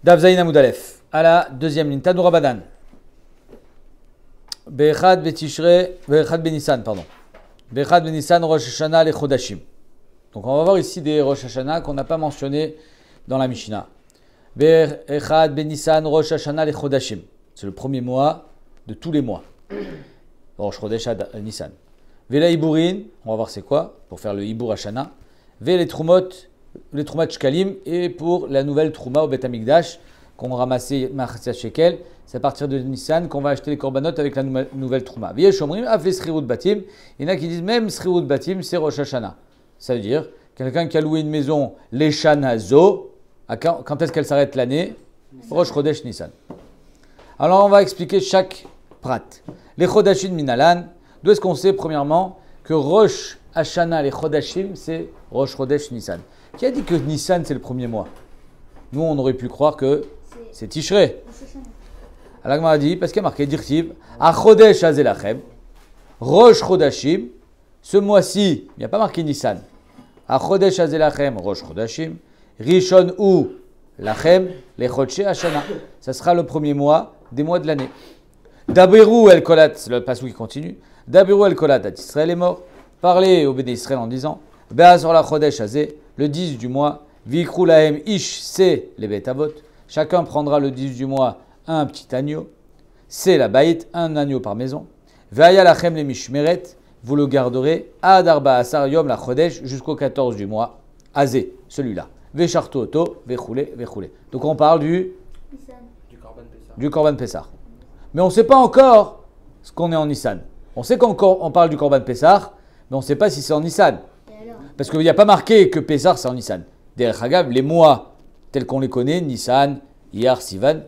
Daf Zayin Amud Aleph. À la deuxième ligne. Tanu Rabadan. Be'echad be'tishrei, be'echad be'nissan, pardon. Be'echad be'nissan Rosh Hashanah le Chodashim. Donc on va voir ici des Rosh Hashanah qu'on n'a pas mentionné dans la Mishnah. Be'echad be'nissan Rosh Hashanah le Chodashim. C'est le premier mois de tous les mois. Rosh Chodesh Nissan. Ve'la Iburin, on va voir c'est quoi, pour faire le Ibur Hashanah. Ve'le Trumot, les Trumat Shkalim, et pour la nouvelle Trouma au Bet Amikdash, qu'on va ramasser Machassia Shekel, c'est à partir de Nissan qu'on va acheter les Korbanot avec la nouvelle Trouma. Ve'yesh Omrim, Afle Srirut Batim, il y en a qui disent même Srirut Batim, c'est Rosh Hashanah. Ça veut dire, quelqu'un qui a loué une maison, l'Eshana Zo, quand est-ce qu'elle s'arrête l'année? Rosh Chodesh Nissan. Alors on va expliquer chaque prat. Les Chodashim Minalan, d'où est-ce qu'on sait premièrement que Rosh Hashanah, les Chodashim, c'est Rosh Chodesh Nissan. Qui a dit que Nissan c'est le premier mois? Nous on aurait pu croire que c'est Tishrei. Alors a dit, parce qu'il y a marqué Dirtiv, A Chodesh Azelachem, Rosh Chodashim, ce mois-ci, il n'y a pas marqué Nissan. A Chodesh Azelachem, Rosh Chodashim, Rishon ou Lachem, les Chodche Hashanah. Ça sera le premier mois des mois de l'année. Dabiru el Kolat, c'est le passage qui continue. Dabiru el Kolat, Israël est mort. Parlez au Béné Israël en disant Be'azor la Chodesh Azeh, le 10 du mois, Vikru lahem ish, c'est les Betavot. Chacun prendra le 10 du mois un petit agneau. C'est la baït, un agneau par maison. Ve'aya lachem le mishmeret, vous le garderez ad arba asar yom la Chodesh jusqu'au 14 du mois. Azeh, celui-là. Ve'shartu oto, ve'choule, ve'choule. Donc on parle du Korban Pessah. Mais on ne sait pas encore ce qu'on est en Nissan. On sait qu'on parle du Korban Pessah, mais on ne sait pas si c'est en Nissan. Parce qu'il n'y a pas marqué que Pessah c'est en Nissan. Derech Hagav, les mois tels qu'on les connaît, Nissan, Iyar, Sivan,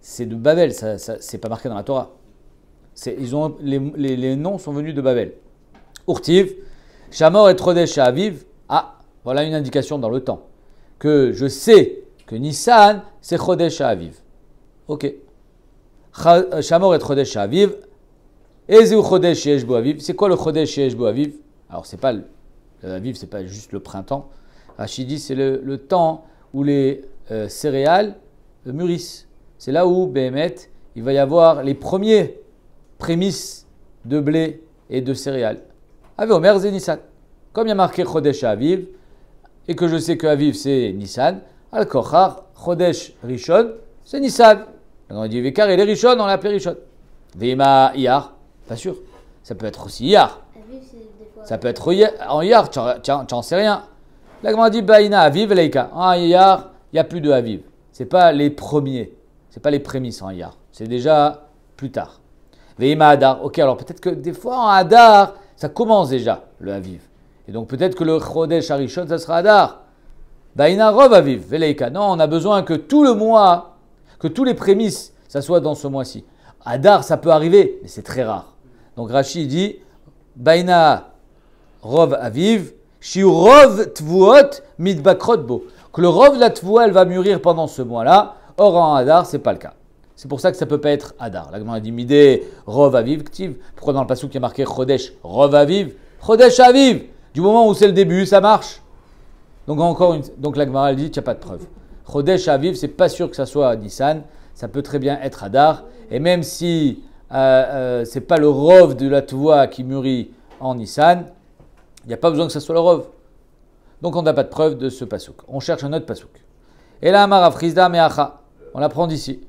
c'est de Babel, ça c'est pas marqué dans la Torah. Les noms sont venus de Babel. Urtiv, Shamor et Chodesh Aviv, voilà une indication dans le temps. Que je sais que Nissan c'est Chodesh Aviv. Ok. Shamor et Chodesh Aviv. Ezeu Chodesh Yesh Bo Aviv. C'est quoi le Chodesh Yesh Bo Aviv? Alors c'est pas Aviv, c'est pas juste le printemps. Rachid dit c'est le temps où les céréales mûrissent. C'est là où Béhémet, il va y avoir les premiers prémices de blé et de céréales. Ave Omer Zé Nissan. Comme il y a marqué Chodesh Aviv et que je sais que Aviv c'est Nissan, Al Kochar Chodesh Rishon c'est Nissan. On dit Vekar et les Rishon, on l'a appelé Rishon. Veima Iyar, pas sûr. Ça peut être aussi Iyar. Ça peut être en Iyar, tu n'en sais rien. La Gemara dit Baïna Aviv Leika. En Iyar, il n'y a plus de Aviv. Ce n'est pas les premiers. Ce n'est pas les prémices en Iyar. C'est déjà plus tard. Veima Hadar. Ok, alors peut-être que des fois en Hadar, ça commence déjà le Aviv. Et donc peut-être que le Chodesh Harishon, ça sera Hadar. Baïna Rov Aviv Leika. Non, on a besoin que tout le mois, que tous les prémices, ça soit dans ce mois-ci. Hadar, ça peut arriver, mais c'est très rare. Donc Rashi dit Baïna Rov Aviv, Shiu Rov Tvuot Midbakrot Bo. Que le Rov la Tvoua, elle va mûrir pendant ce mois-là. Or en Hadar, ce n'est pas le cas. C'est pour ça que ça ne peut pas être Hadar. Là, on a dit Midé Rov Aviv Ktiv. Pourquoi dans le passage qui a marqué Chodesh Rov Aviv? Chodesh Aviv. Du moment où c'est le début, ça marche. Donc la Gemara dit qu'il n'y a pas de preuve. Chodesh Aviv, c'est pas sûr que ça soit Nissan. Ça peut très bien être Hadar. Et même si c'est pas le Rov de la Tvoua qui mûrit en Nissan, il n'y a pas besoin que ce soit le Rov. Donc on n'a pas de preuve de ce pasouk. On cherche un autre pasouk. Et là, Amarav Chizda Meacha. On apprend d'ici.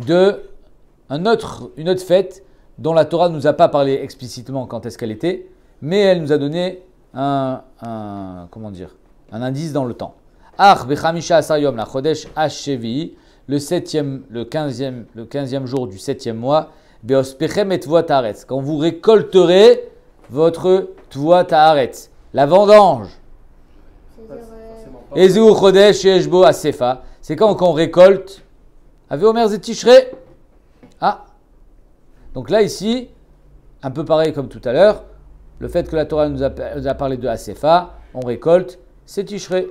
Une autre fête dont la Torah ne nous a pas parlé explicitement quand est-ce qu'elle était, mais elle nous a donné un indice dans le temps. Ach Bechamisha Asar la Chodesh Hashevi, le 15e jour du 7e mois, Beospechem et Tvoat Haaretz. Quand vous récolterez votre Tvoat Haaretz, la vendange. Ezeu Chodesh Yeshbo Asefa. C'est quand on récolte. Ave Omer Zé Tishrei. Donc là, ici, un peu pareil comme tout à l'heure, le fait que la Torah nous a parlé de Asefa, on récolte, c'est Tishrei.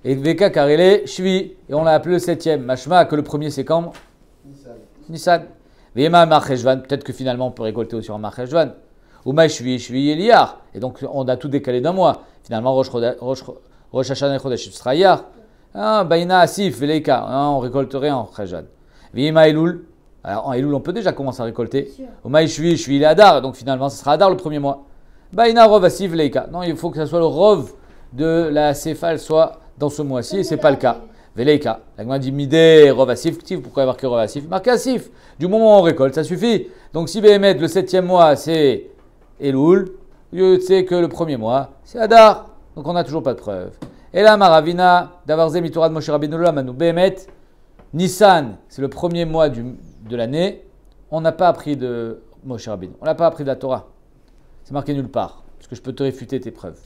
Et Veka Karele Shvi. Et on l'a appelé le 7e. Mashma, que le premier c'est quand? Nissan. Vema Marcheshvan. Peut-être que finalement on peut récolter aussi en Marcheshvan. Ou Shvi Eliyar. Et donc on a tout décalé d'un mois. Finalement, Rosh Hashanah et Chodesh sera Iyar. Ah, Baïna Asif, Veleika. On récolterait en Khajad. Vima Elul. Alors en Elul, on peut déjà commencer à récolter. Oma Ishvi, Ishvi, il est Adar. Donc finalement, ce sera Adar le premier mois. Baïna Rov Asif, Veleika. Non, il faut que ce soit le Rov de la céphale soit dans ce mois-ci. Et ce n'est pas le cas. Veleika. La Gemara dit Midé, Rov Asif. Pourquoi il y a marqué Rov Asif? Marqué Asif. Du moment où on récolte, ça suffit. Donc si Béhémet, le 7e mois, c'est Elul, tu sais que le premier mois, c'est Adar. Donc on n'a toujours pas de preuve. Et là, Maravina, Davarze Mitorah de Moshe Rabbeinu Lamanu Béhémet, Nissan, c'est le premier mois de l'année. On n'a pas appris de Moshe Rabbeinu. On n'a pas appris de la Torah. C'est marqué nulle part. Parce que je peux te réfuter tes preuves.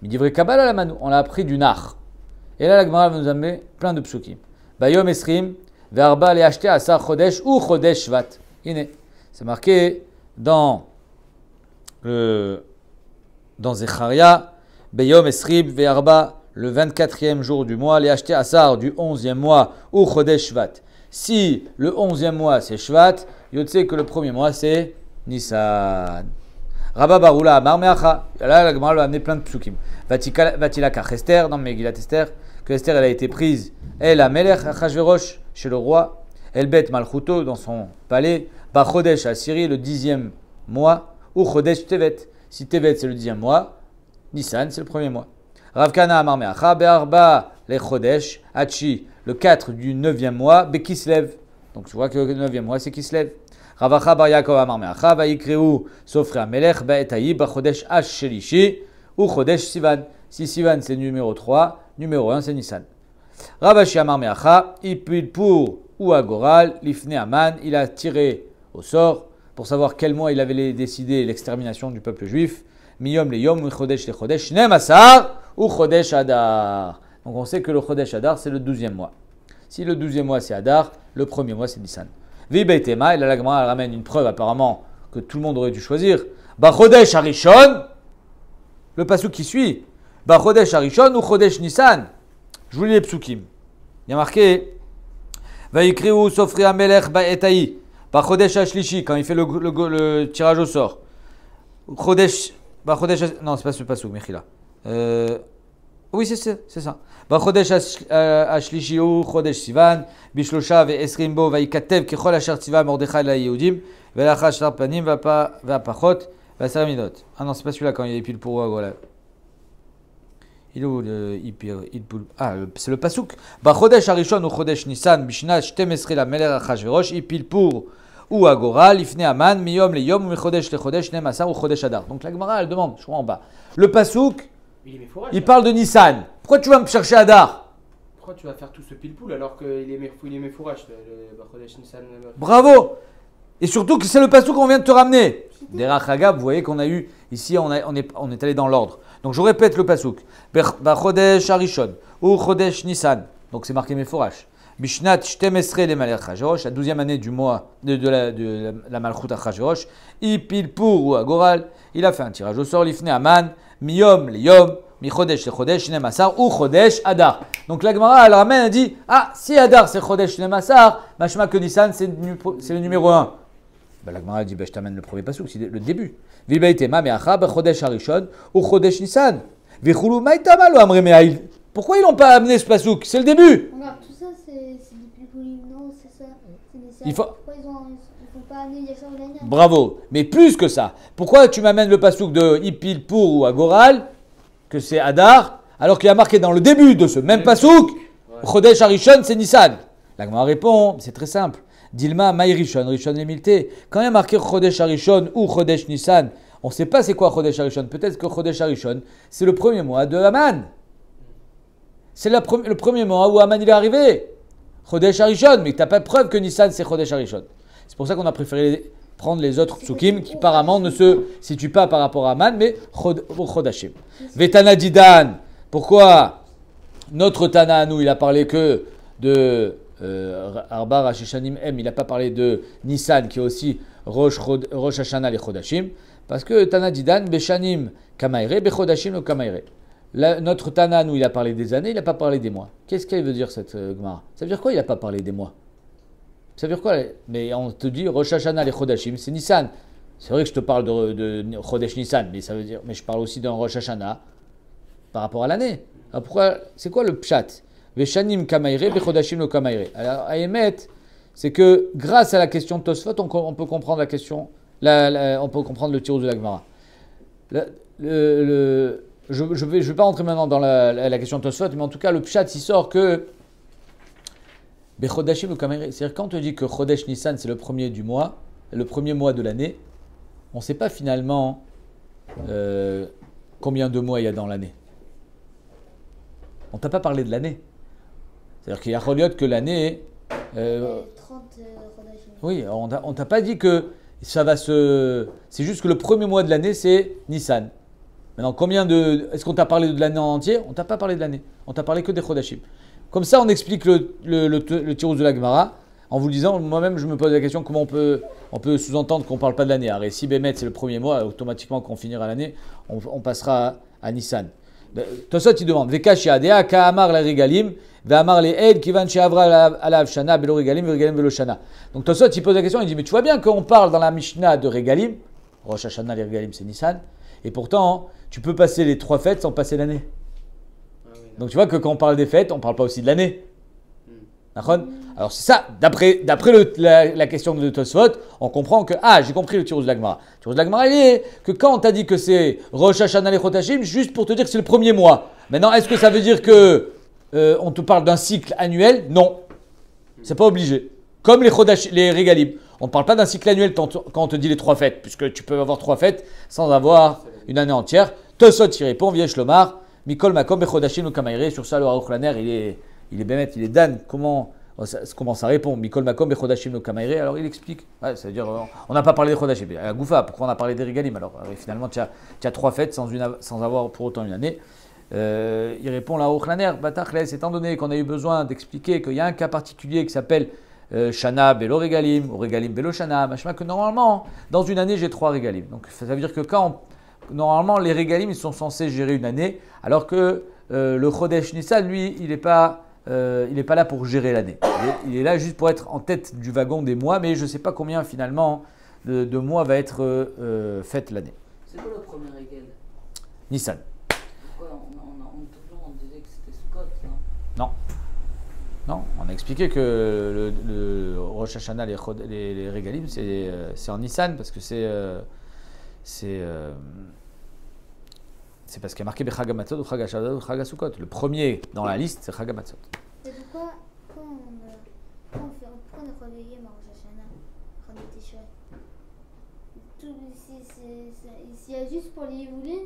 Mais dit vrai Kabbalah la Manu, on l'a appris du Nar. Et là, la Gemara va nous amener plein de psukim. Bayom Esrim, Verba les acheter à Sar Chodesh ou Chodesh Shvat. C'est marqué dans Zecharia, Bayom Esrim, Verba, le 24e jour du mois, les acheter à Sar du 11e mois ou Chodesh Shvat. Si le 11e mois c'est Shvat, Yotse que le premier mois c'est Nissan. Rabba Baroula Amar Meacha. Là, la Gemara va amener plein de psukim. Vatilaka Esther, dans Megillat Esther, que Esther elle a été prise. Elle a Melech Achashverosh chez le roi. Elle bête Malchuto dans son palais. Ba Chodesh à Syrie le 10e mois. Ou Chodesh Tevet. Si Tevet c'est le 10e mois, Nissan c'est le premier mois. Ravkana Amar Meacha. Be'arba le Chodesh. Hachi le 4 du 9e mois. Bekislev. Donc tu vois que le 9e mois c'est Kislev. Ravacha bar Yaakov Amar Meacha. Vaikreu Sofre Amelech. Ba'etayi. Ba Chodesh Hash Shelishi. Ou Chodesh Sivan. Si Sivan c'est numéro 3, numéro 1 c'est Nissan. Ravashi Amar Meacha, Ipilpur ou Agoral, Lifne Aman, il a tiré au sort pour savoir quel mois il avait décidé l'extermination du peuple juif. Miyom le Yom, ou Chodesh le Chodesh, Shnem Asar ou Chodesh Adar. Donc on sait que le Chodesh Adar c'est le 12e mois. Si le 12e mois c'est Adar, le premier mois c'est Nissan. Vibeitema, et la Gemara ramène une preuve apparemment que tout le monde aurait dû choisir. Ba Chodesh Arishon, le pasuk qui suit. Ba Chodesh Arishon ou Chodesh Nissan. Je vous lis les psukim. Il y a marqué Vaikreu Sofri Amelech Ba'etaï. Ba Chodesh Ashlishi, quand il fait le tirage au sort. Chodesh. Ba Chodesh. Non, c'est pas ce pasuk, Mechila. Oui, c'est ça. Ba Chodesh Ashlishi ou Chodesh Sivan. Bishlosha ve Esrimbo Vaikatev Kechol Asher Tziva Mordechai la Yehudim. Velachach Shtar Panim Vapachot Vasaramidot. Ah non, c'est pas celui-là quand il est pile pour voilà. Il est où le c'est le pasuk. Ba Chodesh Arishon ou Chodesh Nissan, Bishna Shtemesre la Melech Achashverosh, Ipilpur ou Agora, Lifne Aman, Miyom le Yom, ou Chodesh le Chodesh, Nem Asar ou Chodesh Adar. Donc la Gemara elle demande, je crois en bas. Le pasuk, il parle de Nissan. Pourquoi tu vas me chercher Adar? Pourquoi tu vas faire tout ce pile-poule alors qu'il est Mefourash, le Chodesh Nissan? Bravo! Et surtout que c'est le pasuk qu'on vient de te ramener. Derach Hagab, vous voyez qu'on a eu, ici on est allé dans l'ordre. Donc je répète le pasuk. Ba Chodesh Arishon ou Chodesh Nissan. Donc c'est marqué Meforash. Bishnat Shtemesre le Malach Achashverosh, la 12e année du mois de la Malchut Achashverosh. Ipilpur ou Agoral. Il a fait un tirage au sort. Lifne Aman, Miyom le Yom, Mi Chodesh le Chodesh, Nem Asar ou Chodesh Adar. Donc la Gemara elle ramène, elle dit ah si Adar c'est Chodesh Nem Asar, machma que Nissan c'est le numéro 1. La Gemara dit je t'amène le premier pasuk, c'est le début. Vibaitema me'acha b'chodesh harishon ou chodesh Nissan. Vichulu ma'itama lo amre me'ail. Pourquoi ils n'ont pas amené ce pasuk? C'est le début. Regarde, tout ça c'est des pilipouli, non, c'est ça. Il faut... Pourquoi ils n'ont pas amené Yachar ou Daniel? Bravo, mais plus que ça. Pourquoi tu m'amènes le pasuk de Ipilpur ou Agoral, que c'est Adar, alors qu'il y a marqué dans le début de ce même pasuk, chodesh harishon c'est Nissan? La Gemara répond, c'est très simple. Dilma, Maï Rishon, Rishon Emilté. Quand il y a marqué Chodesh Arishon ou Chodesh Nissan, on ne sait pas c'est quoi Chodesh Arishon. Peut-être que Chodesh Arishon, c'est le premier mois de Haman. C'est le premier mois où Haman il est arrivé. Chodesh Arishon, mais tu n'as pas de preuve que Nissan c'est Chodesh Arishon. C'est pour ça qu'on a préféré prendre les autres psukim qui apparemment ne se situent pas par rapport à Haman, mais Chodashim. Vetana Didan, pourquoi notre Tana à nous, il a parlé que de Arba Rasheshanim M, il n'a pas parlé de Nissan qui est aussi Rosh Hashanah les Chodashim, parce que Tana Didan, Beshanim Kamaire, Bechodashim le Kamaire. Notre Tana, nous, il a parlé des années, il n'a pas parlé des mois. Qu'est-ce qu'elle veut dire cette Gemara? Ça veut dire quoi il n'a pas parlé des mois? Ça veut dire quoi? Mais on te dit Rosh Hashanah les Chodashim, c'est Nissan. C'est vrai que je te parle de Chodesh Nissan, mais ça veut dire, mais je parle aussi d'un Rosh Hashanah par rapport à l'année. Alors pourquoi? C'est quoi le pshat? Veshanim kamaire, bechodashim lo kamaire. Alors, à Emet, c'est que grâce à la question de Tosfot, on peut comprendre la question, on peut comprendre le tirus de la Gemara. Je vais pas rentrer maintenant dans la question de Tosfot, mais en tout cas, le pshat, il sort que bechodashim lo kamaire. C'est-à-dire, quand on dit que Chodesh Nissan, c'est le premier du mois, le premier mois de l'année, on ne sait pas finalement combien de mois il y a dans l'année. On t'a pas parlé de l'année. C'est-à-dire qu'il y a Choliot que l'année... 30 Chodashim. Oui, on t'a pas dit que ça va se... C'est juste que le premier mois de l'année, c'est Nissan. Maintenant, est-ce qu'on t'a parlé de l'année en entier? On t'a pas parlé de l'année. On t'a parlé que des Chodashim. Comme ça, on explique le tirus de la Gemara en vous disant, moi-même, je me pose la question, comment on peut sous-entendre qu'on ne parle pas de l'année. Alors, si Bémet, c'est le premier mois, automatiquement, quand on finira l'année, on passera à Nissan. Tosot, il demande, Vekash Yadea, Ka'amar la Regalim, Ve'amar le Ed, Kivan She'avra alav Shana, Belo Regalim, Regalim Velo Shana. Donc Tosot, il pose la question, il dit, mais tu vois bien qu'on parle dans la Mishnah de Regalim, Rosh Hashanah, les Regalim, c'est Nissan, et pourtant, tu peux passer les 3 fêtes sans passer l'année. Donc tu vois que quand on parle des fêtes, on ne parle pas aussi de l'année. D'accord ? Alors c'est ça, d'après la question de Tosfot, on comprend que, j'ai compris le tirus de la Gemara. Le tirus de la Gemara, il est que quand on t'a dit que c'est Rosh Hashanah les Chodashim, juste pour te dire que c'est le premier mois. Maintenant, est-ce que ça veut dire que on te parle d'un cycle annuel? Non, c'est pas obligé. Comme les Regalim, on ne parle pas d'un cycle annuel quand on te dit les 3 fêtes, puisque tu peux avoir 3 fêtes sans avoir une année entière. Tosfot y répond, Viesh Lomar, Mikol Makom Bechodashim Kamaire. Sur ça, le Aruch Laner, il est bémet, il est dan. Comment ça répond? Mikol Makom Bechodashim no Kamaire. Alors il explique. Ouais, ça veut dire, on n'a pas parlé des Chodashim. Goufa, pourquoi on a parlé des Regalim? Alors finalement, tu as 3 fêtes sans avoir pour autant une année. Il répond là au Khlaner, Batachles, étant donné qu'on a eu besoin d'expliquer qu'il y a un cas particulier qui s'appelle Shana Belo Regalim, ou Regalim Belo Shana, machin, que normalement, dans une année, j'ai 3 Regalim. Donc ça veut dire que normalement, les Regalim, ils sont censés gérer une année, alors que le Chodesh Nissan, lui, il n'est pas là pour gérer l'année. Il est là juste pour être en tête du wagon des mois, mais je ne sais pas combien finalement de mois va être faite l'année. C'est quoi le premier régal? Nissan. Pourquoi on disait que c'était Sukkot, non? Non, on a expliqué que le Rosh Hashanah, les Regalim, c'est en Nissan parce que c'est parce qu'il y a marqué Bechag HaMatzot ou Chag HaShabbat ou Chag HaSukkot. Le premier dans la liste, c'est Chag HaMatzot. Et pourquoi on est relayé à Rosh Hashanah, Chag Tishrei? Il y a juste pour les Yévoulin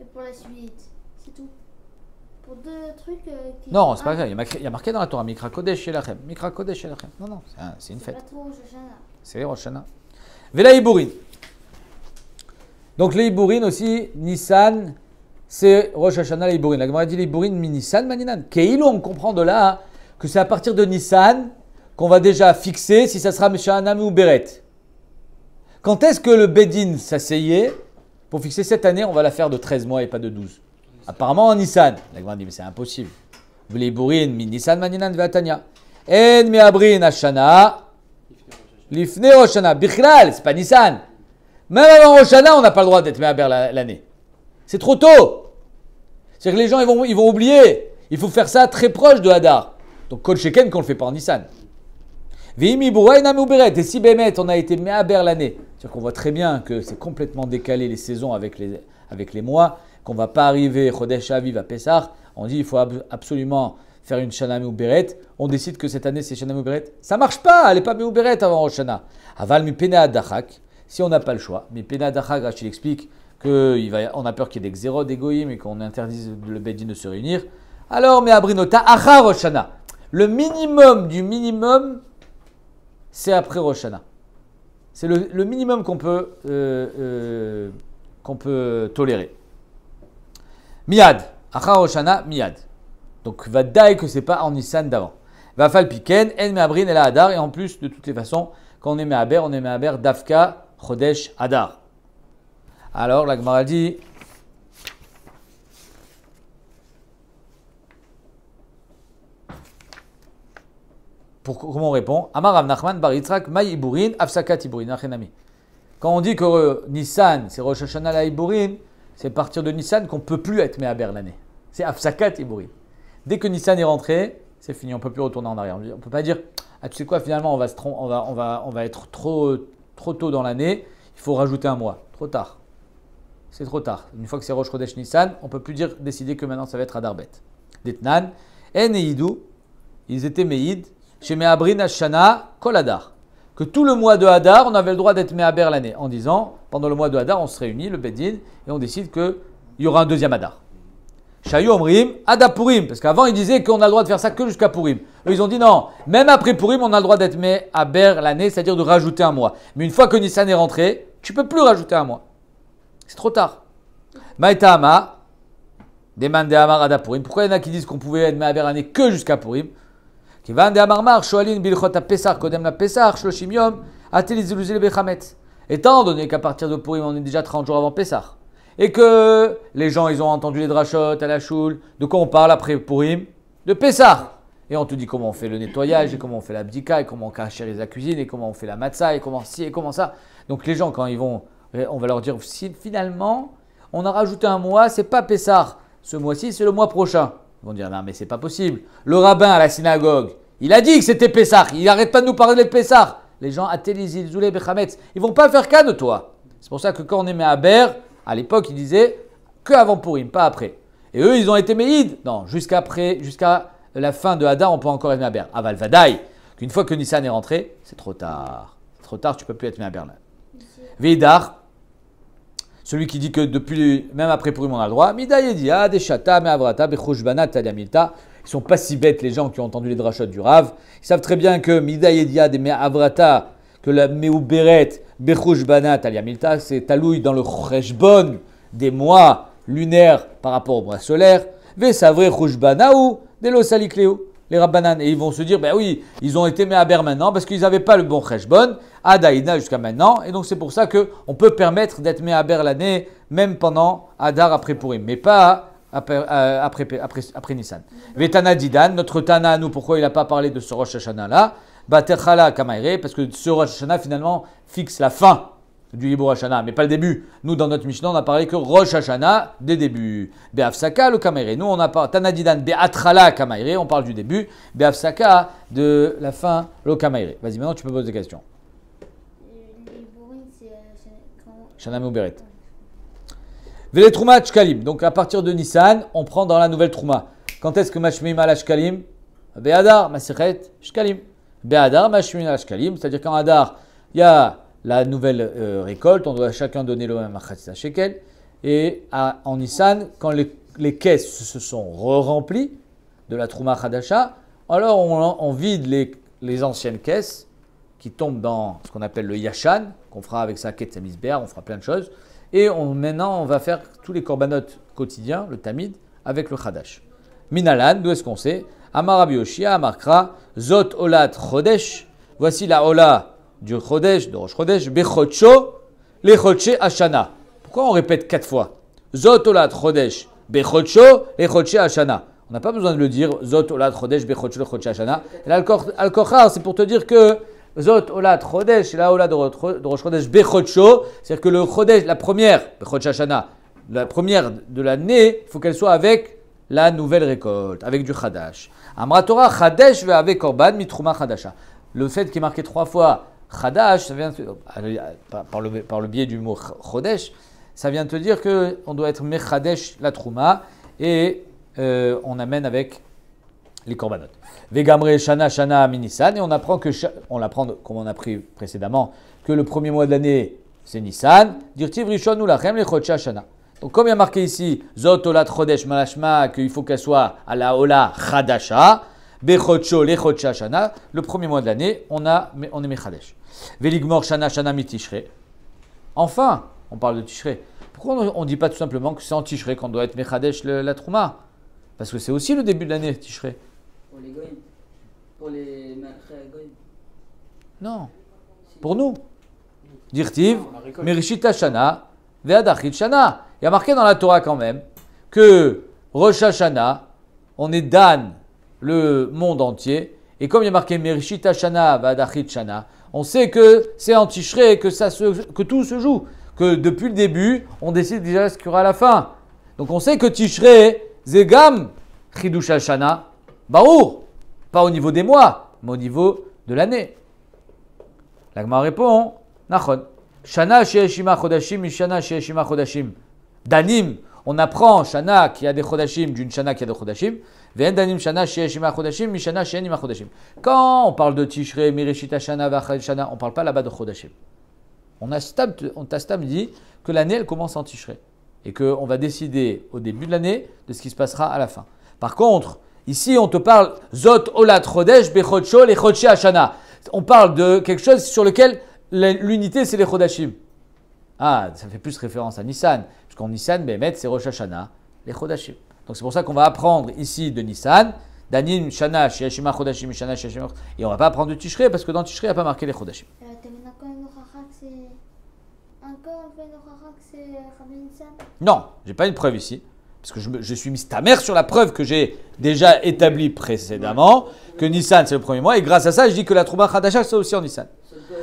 et pour la suite, c'est tout. Pour 2 trucs qui... Non, c'est pas grave, il y a marqué dans la Torah Mikra Kodesh Shelachem. Mikra Kodesh Shelachem. Non, c'est une fête. C'est pas trop Rosh Hashanah. C'est Rosh Hashanah. Vela Iburin. Donc les Iburin aussi, Nissan, c'est Rosh Hashanah les Iburin. La Gemara dit les Iburin mi Nissan maninan. Keilo, on comprend de là que c'est à partir de Nissan qu'on va déjà fixer si ça sera Meshanam ou Beret. Quand est-ce que le Bedin s'asseyait pour fixer cette année, on va la faire de 13 mois et pas de 12. Apparemment en Nissan. La Gemara dit mais c'est impossible. Les Iburin mi Nissan maninan ve'atanya. En mi abrin Hashanah. Lifne Rosh Hashanah. Bichlal, c'est pas Nissan. Même avant Rosh Hashanah, on n'a pas le droit d'être Mehaber l'année. C'est trop tôt. C'est-à-dire que les gens ils vont oublier. Il faut faire ça très proche de Hadar. Donc Kol Sheken qu'on ne le fait pas en Nissan. Vimi Bouraïna Mouberet. Et si Bémet, on a été Mehaber l'année. C'est-à-dire qu'on voit très bien que c'est complètement décalé les saisons avec les mois. Qu'on ne va pas arriver Chodesh Aviv à Pessah. On dit il faut absolument faire une Shana Meuberet. On décide que cette année c'est Shana Meuberet. Ça ne marche pas. Elle n'est pas Meuberet avant Rosh Hashanah. Aval mi Pena Dachak. Si on n'a pas le choix, mais Pena Dachak, Rachid explique qu'on a peur qu'il y ait des xérodes, des goïm et qu'on interdise le Bedin de se réunir. Alors, mais Abrinota, Achar Rosh Hashanah. Le minimum du minimum, c'est après Rosh Hashanah. C'est le minimum qu'on peut tolérer. Miad. Achar Rosh Hashanah, Miad. Donc, va daï que ce n'est pas en Nissan d'avant. Va fal piken, en me'abrin et la hadar. Et en plus, de toutes les façons, quand on est me'aber Dafka, Chodesh Hadar. Alors, la Gemara dit comment on répond? Amar Rav Nachman bar Yitzhak ma Iburin afsakat Iburin achenami. Quand on dit que Nissan, c'est Rosh Hashanah la Iburin, c'est à partir de Nissan qu'on ne peut plus être me'aber l'année. C'est afsakat Iburin. Dès que Nissan est rentré, c'est fini, on ne peut plus retourner en arrière. On ne peut pas dire, ah, tu sais quoi, finalement, on va être trop tôt dans l'année, il faut rajouter un mois. Trop tard. C'est trop tard. Une fois que c'est Rosh Chodesh Nissan, on ne peut plus décider que maintenant ça va être Adar Bet. Detnan, En Eidou, ils étaient Meïd, chez Mehabrin Hashana, Kol Adar. Que tout le mois de Hadar, on avait le droit d'être Mehaber l'année, en disant, pendant le mois de Hadar, on se réunit, le Bedin, et on décide qu'il y aura un deuxième Hadar. Shayu Omrim, Adapurim, parce qu'avant ils disaient qu'on a le droit de faire ça que jusqu'à Purim. Eux ils ont dit non, même après Purim, on a le droit d'être Mehaber l'année, c'est-à-dire de rajouter un mois. Mais une fois que Nissan est rentré, tu ne peux plus rajouter un mois. C'est trop tard. Maïta Ama, Deman de Amar Adapurim. Pourquoi il y en a qui disent qu'on pouvait être Mehaber l'année que jusqu'à Purim? Étant donné qu'à partir de Purim, on est déjà 30 jours avant Pessah, et que les gens, ils ont entendu les drachot à la choule, de quoi on parle après Purim? De Pessah. Et on te dit comment on fait le nettoyage, et comment on fait la bdika, et comment on cachérise la cuisine, et comment on fait la matzah, et comment ci, et comment ça. Donc les gens, quand ils vont, on va leur dire, si finalement, on a rajouté un mois, c'est pas Pessah, ce mois-ci, c'est le mois prochain. Ils vont dire, non mais c'est pas possible. Le rabbin à la synagogue, il a dit que c'était Pessah. Il n'arrête pas de nous parler de Pessah. Les gens, Atélizil, Zoulé, Bechametz, ils vont pas faire cas de toi. C'est pour ça que quand on est Mehaber, à l'époque, ils disaient que avant Purim, pas après. Et eux, ils ont été Meïd. Non, jusqu'à la fin de Hadar, on peut encore être Mehaber. Aval Vadaï, qu'une fois que Nissan est rentré, c'est trop tard. C'est trop tard, tu peux plus être Mehaber là. Veidar, celui qui dit que même après Purim, on a le droit. Mida Yedia, Deshata, Meavrata, Bechoshbana, Tadiamilta. Ils ne sont pas si bêtes, les gens qui ont entendu les drachot du Rav. Ils savent très bien que Mida Yedia, des Meavrata, que la Meuberet, Bechoshbana, Tadiamilta, c'est talouille dans le Cheshbon des mois lunaires par rapport au mois solaire. Vesavre Choshbana ou Delosalikleo. Les Rabbanan. Et ils vont se dire, ben oui, ils ont été Mehaber maintenant parce qu'ils n'avaient pas le bon Cheshbon. Adaïna jusqu'à maintenant, et donc c'est pour ça qu'on peut permettre d'être Mehaber l'année, même pendant Hadar après Purim, mais pas après Nissan. Vetana Didan, notre Tana, nous, pourquoi il n'a pas parlé de ce Rosh Hashanah là? Baterchala Kamaire, parce que ce Rosh Hashanah finalement fixe la fin du Yibur Hashanah, mais pas le début. Nous, dans notre Mishnah, on n'a parlé que Rosh Hashanah des débuts. Be'afsaka le Kamaire. Nous, on a parlé Tana Didan, Be'atrala Kamaire, on parle du début. Be'afsaka de la fin, le Kamaire. Vas-y, maintenant tu peux poser des questions. Shana Meuberet. Vele Trouma Shkalim. Donc à partir de Nissan, on prend dans la nouvelle Trouma. Quand est-ce que Mashmim al Shkalim? Be'adar, Masechet Shkalim. Be'adar, Mashmim al Shkalim. C'est-à-dire qu'en Hadar, il y a la nouvelle récolte, on doit chacun donner le même Achatisa Shekel. Et en Nissan, quand les caisses se sont remplies de la Trouma Chadasha, alors on vide les anciennes caisses qui tombent dans ce qu'on appelle le Yashan, qu'on fera avec sa quête Samizber, on fera plein de choses. Et maintenant, on va faire tous les korbanot quotidiens, le Tamid, avec le Chadash. Minalan, d'où est-ce qu'on sait? Amar Rabbi Yoshia, Amarkra, Zot Olat Chodesh. Voici la Ola du Chodesh, de Rosh Chodesh, Bechocho, le Choche Hashana. Pourquoi on répète 4 fois? Zot Olat Chodesh, Bechocho, le Choche Hashana. On n'a pas besoin de le dire, Zot Olat Chodesh, Bechocho, le Choche Hashana. Et Al-Kochar, c'est pour te dire que Zot Olat Chodesh, la Ola de Rosh Chodesh Bechocho, c'est-à-dire que le Chodesh, la première, Bechoch Hashana, la première de l'année, il faut qu'elle soit avec la nouvelle récolte, avec du Chadash. Amra Torah Chadesh avec Korban Mitrouma Chadasha. Le fait qu'il est marqué 3 fois Chadash, ça vient par le biais du mot Chodesh, ça vient te dire qu'on doit être Mechadesh la Trouma et on amène avec les korbanot. Vegamre Shana Shana Minisan, et on apprend comme on a appris précédemment, que le premier mois de l'année c'est Nissan. Dirtiv Rishon ou Lachem le Chodesh Shana. Donc comme il y a marqué ici Zot Olat Chodesh Malashma, qu'il faut qu'elle soit à la Ola Chadasha, Bechocho le Chodesh Shana, le premier mois de l'année on est Mechadesh. Veligmor Shana Shana Mitishre. Enfin, on parle de Tishrei. Pourquoi on ne dit pas tout simplement que c'est en Tishrei qu'on doit être Mechadesh la Trouma? Parce que c'est aussi le début de l'année, Tishrei. Pour les goyim. Pour les goyim. Non. Pour nous. Dirtiv, Merishit Shana, Ve'adachit Shana. Il y a marqué dans la Torah quand même que Rosh Hashanah, on est Dan, le monde entier. Et comme il y a marqué Merishit Shana, Ve'adachit Shana, on sait que c'est en Tishrei que tout se joue. Que depuis le début, on décide déjà ce qu'il y aura à la fin. Donc on sait que Tishrei, Zegam, Chidush Shana, Barour. Pas au niveau des mois, mais au niveau de l'année. La Gemara répond, Nachon. Shana she'eshima chodashim, mishana she'eshima chodashim. Danim, on apprend Shana qui a des chodashim d'une Shana qui a des chodashim. Ve'en danim Shana she'eshima chodashim, mishana she'enima chodashim. Quand on parle de Tishrei, Mireshita Shana, Vachal Shana, on ne parle pas là-bas de chodashim. On t'a stam dit que l'année elle commence en Tishrei et qu'on va décider au début de l'année de ce qui se passera à la fin. Par contre, ici on te parle Zot Olat Chodesh Bechodcho le Chodshei Hashana. On parle de quelque chose sur lequel l'unité c'est les Chodashim. Ah, ça fait plus référence à Nissan, parce qu'en Nissan, Bémet c'est Rosh Hashanah, les Chodashim. Donc c'est pour ça qu'on va apprendre ici de Nissan, Danim Shana She'eshima Chodashim, Shana She'eshima, et on ne va pas apprendre de Tishrei parce que dans Tishrei il n'y a pas marqué les Chodashim. Non, j'ai pas une preuve ici, parce que je suis mis ta mère sur la preuve que j'ai déjà établie précédemment, que Nissan c'est le premier mois, et grâce à ça je dis que la Trouma Chadasha c'est aussi en Nissan.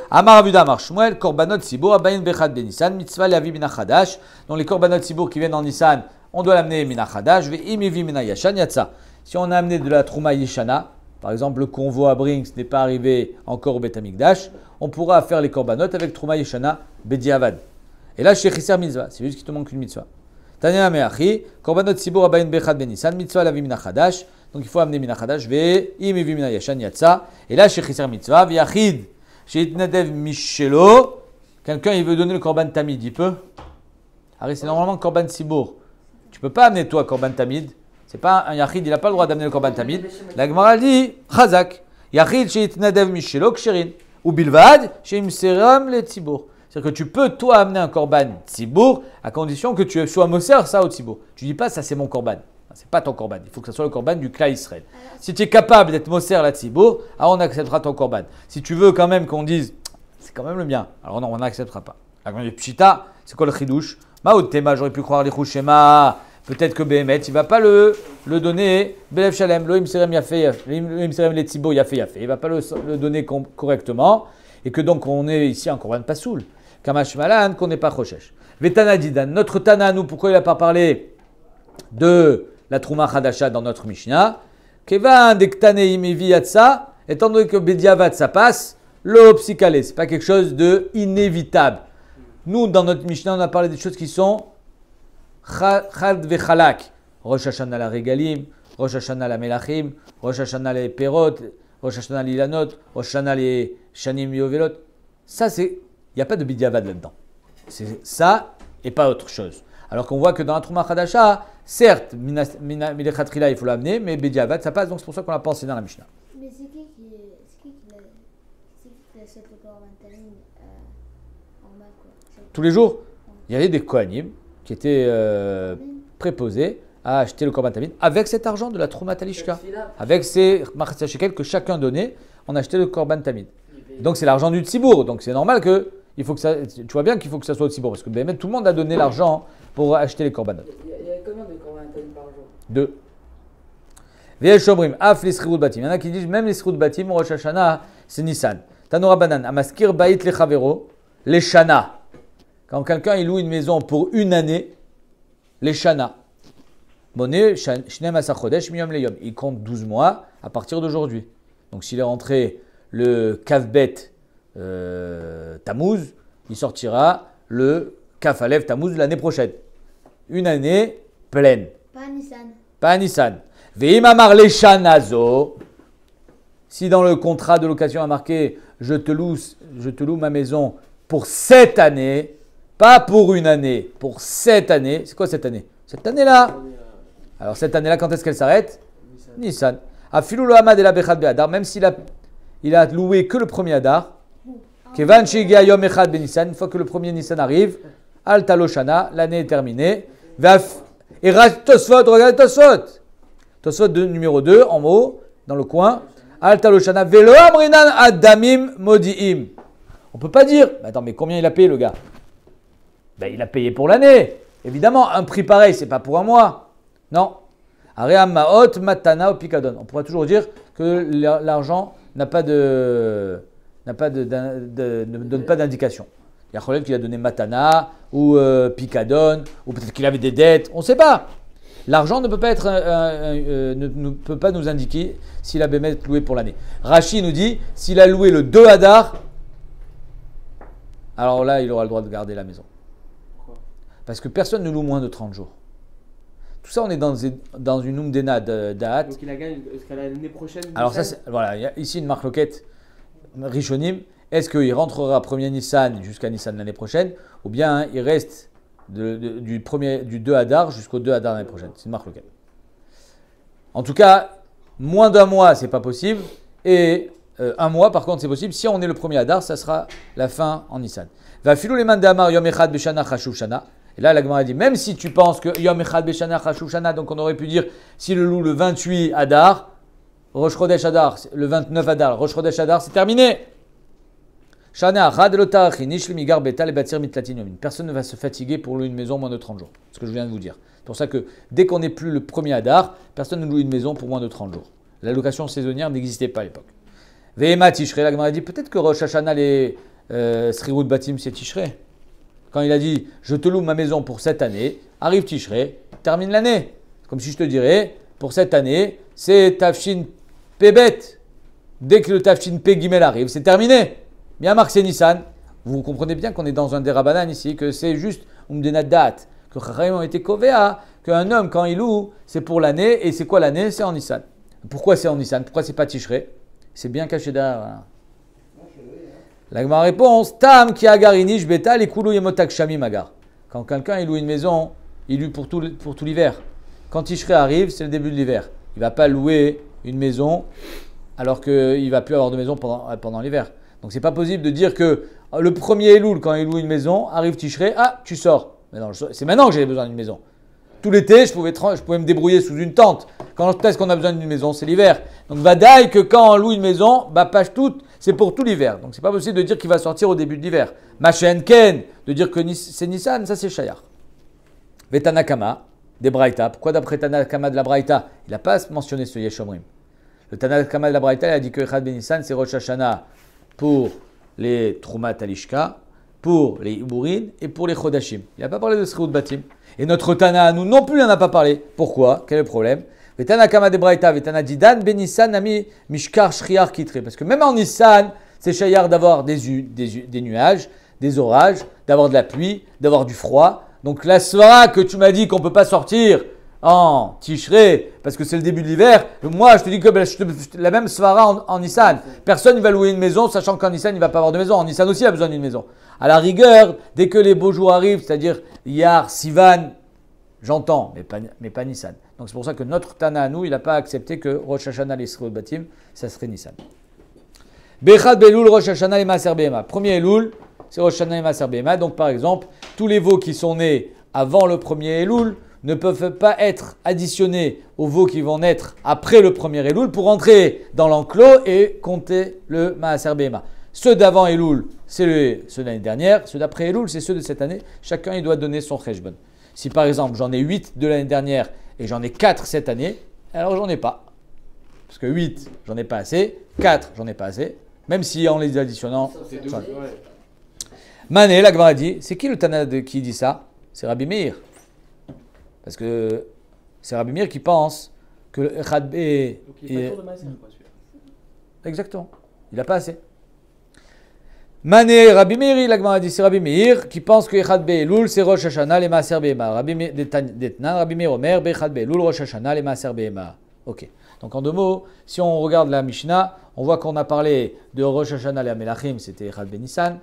Amar Abuda Amar Shmuel, Korbanot Sibour, Abayin Bechad Ben Nissan, Mitzvah Leavi Mina Chadash. Donc les Korbanot Sibour qui viennent en Nissan, on doit l'amener Mina Chadash, Ve'im Evi Mina Yashan Yatsa. Si on a amené de la Trouma Yeshana, par exemple le convoi à Brinks n'est pas arrivé encore au Bet Amikdash, on pourra faire les Korbanot avec Trouma Yeshana Bediavad. Et là, chez Chisser Mitzvah, c'est juste qu'il te manque une Mitzvah. Tanya Meachi, Korbanot Sibour, Abayin Bechad Ben Nissan, Mitzvah Leavi Mina Chadash. Donc il faut amener Mina Chadash, Ve'im Evi Mina Yashan Yatsa. Et là, chez Chisser Mitzvah, V'yachid. Chez Itnadev Michelo, quelqu'un il veut donner le Korban Tamid, il peut. Harry, c'est normalement Korban Sibour. Tu peux pas amener toi Korban Tamid. C'est pas un Yachid, il n'a pas le droit d'amener le Korban Tamid. La Gemara dit Chazak. Yachid chez Itnadev Michelo Ksherin. Ou Bilvad chez Imseram le Tzibour. C'est-à-dire que tu peux toi amener un Korban Tzibour à condition que tu sois Moser ça au Tzibour. Tu dis pas ça c'est mon Korban. C'est pas ton Korban. Il faut que ce soit le Korban du Klal Israël. Si tu es capable d'être Moser la Tzibour, alors on acceptera ton Korban. Si tu veux quand même qu'on dise c'est quand même le mien, alors non, on n'acceptera pas. Alors, Pshita, c'est quoi le chidouche? Maoud Tema, j'aurais pu croire les Chouchema. Peut-être que Béhémet, il ne va pas le donner. Belev Shalem, Loim Serem Yafé, Loim Serem le Tzibour Yafé Yafé. Il ne va pas le donner correctement. Et que donc on est ici en Korban Pasoul. Kamash Malan, qu'on n'est pas Choshesh. Vetana Didan, notre Tana, nous, pourquoi il n'a pas parlé de la Trouma Chadasha dans notre Mishnah? Kevan Dektane Imevi Yatsa, étant donné que Bediavad ça passe, l'Opsikale, c'est pas quelque chose de inévitable. Nous, dans notre Mishnah, on a parlé des choses qui sont Chad Vechalak, Rosh Hashanah la Regalim, Rosh Hashanah la Melachim, Rosh Hashanah les Perot, Rosh Hashanah les Ilanot, Rosh Hashanah les Shanim Yovelot. Ça, il n'y a pas de Bediavad là-dedans. C'est ça et pas autre chose. Alors qu'on voit que dans la Trouma Chadasha, certes, Milechatchila, il faut l'amener, mais Bediavad, ça passe, donc c'est pour ça qu'on l'a pas enseigné dans la Mishnah. Mais c'est qui achète le Korban Tamid en bas, quoi? Tous les jours, il y avait des Kohanim qui étaient préposés à acheter le Korban Tamid avec cet argent de la Trouma Talishka. Avec ces Machatzia Shekel que chacun donnait, on achetait le Korban Tamid. Donc c'est l'argent du Tzibour, donc c'est normal que il faut que ça, tu vois bien qu'il faut que ça soit au Tzibour, parce que ben, tout le monde a donné l'argent pour acheter les korbanot. Il y a combien de korban par jour? 2. Ve'el shomrim, af les srirout batim. Il y en a qui disent même les srirout batim, Rosh Hashanah, c'est Nissan. Tanora banan, amaskir bait lechavero, les shana. Quand quelqu'un il loue une maison pour une année, les shana. Bonnet, shnem asa chodesh miyom leyom. Il compte 12 mois à partir d'aujourd'hui. Donc s'il est rentré le kavbet Tammuz, il sortira le Kaf Alev Tammuz l'année prochaine. Une année pleine. Pas Nissan. Pas Nissan. Ve'im amar leshanazo. Si dans le contrat de location a marqué je te loue ma maison pour 7 années, pas pour une année, pour 7 années. C'est quoi cette année? Cette année-là. Alors cette année-là, quand est-ce qu'elle s'arrête? Nissan. Afilou lo hamad ela bechad be'adar, même s'il a loué que le premier Adar. Kevan shigia yom echad ben Nissan, une fois que le premier Nissan arrive, al taloshana, l'année est terminée. Et Tosfot, regardez Tosfot. Tosfot numéro 2, en haut, dans le coin. Al taloshana, velo amrinan adamim modiim. On ne peut pas dire, attends, mais combien il a payé le gars? Ben, il a payé pour l'année. Évidemment, un prix pareil, c'est pas pour un mois. Non. Aream maot matana ou pikadon. On pourra toujours dire que l'argent ne donne pas d'indication. Il y a Kholed qui a donné matana ou pikadon, ou peut-être qu'il avait des dettes, on ne sait pas. L'argent ne peut pas être, ne peut pas nous indiquer s'il a bémet loué pour l'année. Rachi nous dit, s'il a loué le 2 Hadar, alors là, il aura le droit de garder la maison. Pourquoi? Parce que personne ne loue moins de 30 jours. Tout ça, on est dans une umdena d'Ahat. Donc il a gagné jusqu'à l'année prochaine. Alors ça, voilà, il y a ici une marloquette Rishonim. Est-ce qu'il rentrera 1er Nissan jusqu'à Nissan l'année prochaine, ou bien il reste du 2 Hadar jusqu'au 2 Hadar l'année prochaine? C'est une marloquette. En tout cas, moins d'un mois, c'est pas possible. Et un mois, par contre, c'est possible. Si on est le 1er Hadar, ça sera la fin en Nissan. Va filou les mandamar yom echad beshana chashuv shana. Et là, la Gemara dit, même si tu penses que yom echad beshana chashuv shana, donc on aurait pu dire, si le loue le 28 Hadar, Rosh Chodesh Hadar, le 29 Hadar, Rosh Chodesh Hadar, c'est terminé. Shana achad lotar chinish lemigar betal et batir mitlatin yomin. Personne ne va se fatiguer pour louer une maison moins de 30 jours. C'est ce que je viens de vous dire. C'est pour ça que dès qu'on n'est plus le 1er Hadar, personne ne loue une maison pour moins de 30 jours. La location saisonnière n'existait pas à l'époque. Vehema Tishrei, la Gemara dit, peut-être que Rosh Hashanah les Srirut Batim c'est Tishrei. Quand il a dit, je te loue ma maison pour cette année, arrive Tishrei, termine l'année. Comme si je te dirais, pour cette année, c'est Tafshin Pebet. Dès que le Tafshin Pe Gimel arrive, c'est terminé. Bien marqué, c'est Nissan. Vous comprenez bien qu'on est dans un Derabanan ici, que c'est juste Umdenat Dat, que Chachamim ont été Kovea, qu'un homme, quand il loue, c'est pour l'année, et c'est quoi l'année? C'est en Nissan. Pourquoi c'est en Nissan? Pourquoi c'est pas Tishrei? C'est bien caché derrière. Hein. La Gemara réponse, Tam ki agarinich beta les koulou yemotak shami magar. Quand quelqu'un il loue une maison, il loue pour tout l'hiver. Quand Tishrei arrive, c'est le début de l'hiver. Il ne va pas louer une maison alors qu'il ne va plus avoir de maison pendant l'hiver. Donc c'est pas possible de dire que le premier Elul, quand il loue une maison, arrive Tishrei, ah tu sors. Mais non, c'est maintenant que j'ai besoin d'une maison. Tout l'été, je pouvais me débrouiller sous une tente. Quand est-ce qu'on a besoin d'une maison? C'est l'hiver. Donc vadaï que quand on loue une maison, page toute, c'est pour tout l'hiver. Donc c'est pas possible de dire qu'il va sortir au début de l'hiver. Machen Ken, de dire que c'est Nissan, ça c'est Shayar. Vetanakama, des Braïta. Pourquoi d'après Tanakama de la Braïta? Il n'a pas mentionné ce Yeshomrim. Le Tanakama de la Braïta, il a dit que Echad ben Nissan, c'est Rosh Hashanah pour les Troumat Alishka, pour les Iburin et pour les Chodashim. Il n'a pas parlé de Sriut Batim. Et notre Tana à nous non plus, il n'en a pas parlé. Pourquoi? Quel est le problème? Vetana Kama de Braïta, Vetana Didan, Ben Nissan, Ami Mishkar Shriar Kitre. Parce que même en Nissan, c'est Shayar d'avoir des nuages, des orages, d'avoir de la pluie, d'avoir du froid. Donc la svara que tu m'as dit qu'on ne peut pas sortir en Tishrei, parce que c'est le début de l'hiver, moi je te dis que la même svara en Nissan. Personne ne va louer une maison, sachant qu'en Nissan il ne va pas avoir de maison. En Nissan aussi il a besoin d'une maison. À la rigueur, dès que les beaux jours arrivent, c'est-à-dire Iyar, Sivan, j'entends, mais pas Nissan. Donc c'est pour ça que notre Tana à nous, il n'a pas accepté que Rosh Hashanah les Sriut Batim, ça serait Nissan. Bechad Belul Rosh Hashanah les Maaser Behema. Premier Elul, c'est Rosh Hashanah les Maaser Behema. Donc par exemple, tous les veaux qui sont nés avant le premier Elul ne peuvent pas être additionnés aux veaux qui vont naître après le premier Elul pour entrer dans l'enclos et compter le Maaser Behema. Ceux d'avant Elul, c'est ceux de l'année dernière. Ceux d'après Elul, c'est ceux de cette année. Chacun, il doit donner son cheshbon. Si par exemple, j'en ai 8 de l'année dernière et j'en ai 4 cette année, alors j'en ai pas. Parce que 8, j'en ai pas assez. 4, j'en ai pas assez. Même si en les additionnant. C'est deux, Ouais. ouais. Mané, la Gemara dit, c'est qui le Tana qui dit ça? C'est Rabbi Meir. Parce que c'est Rabbi Meir qui pense que le Echad B. Donc il est pas tour de Maaser, quoi, celui-là. Exactement. Il n'a pas assez. Mané, Rabbi Meir, la Gemara dit, c'est Rabbi Meir qui pense que Echad B. Elul, c'est Rosh Hashanah, les Maaser Behema. Rabbi Meir Omer, Echad B. Elul, Rosh Hashanah, les Maaser Behema. Ok. Donc en deux mots, si on regarde la Mishnah, on voit qu'on a parlé de Rosh Hashanah les Melachim, c'était Echad ben Nissan.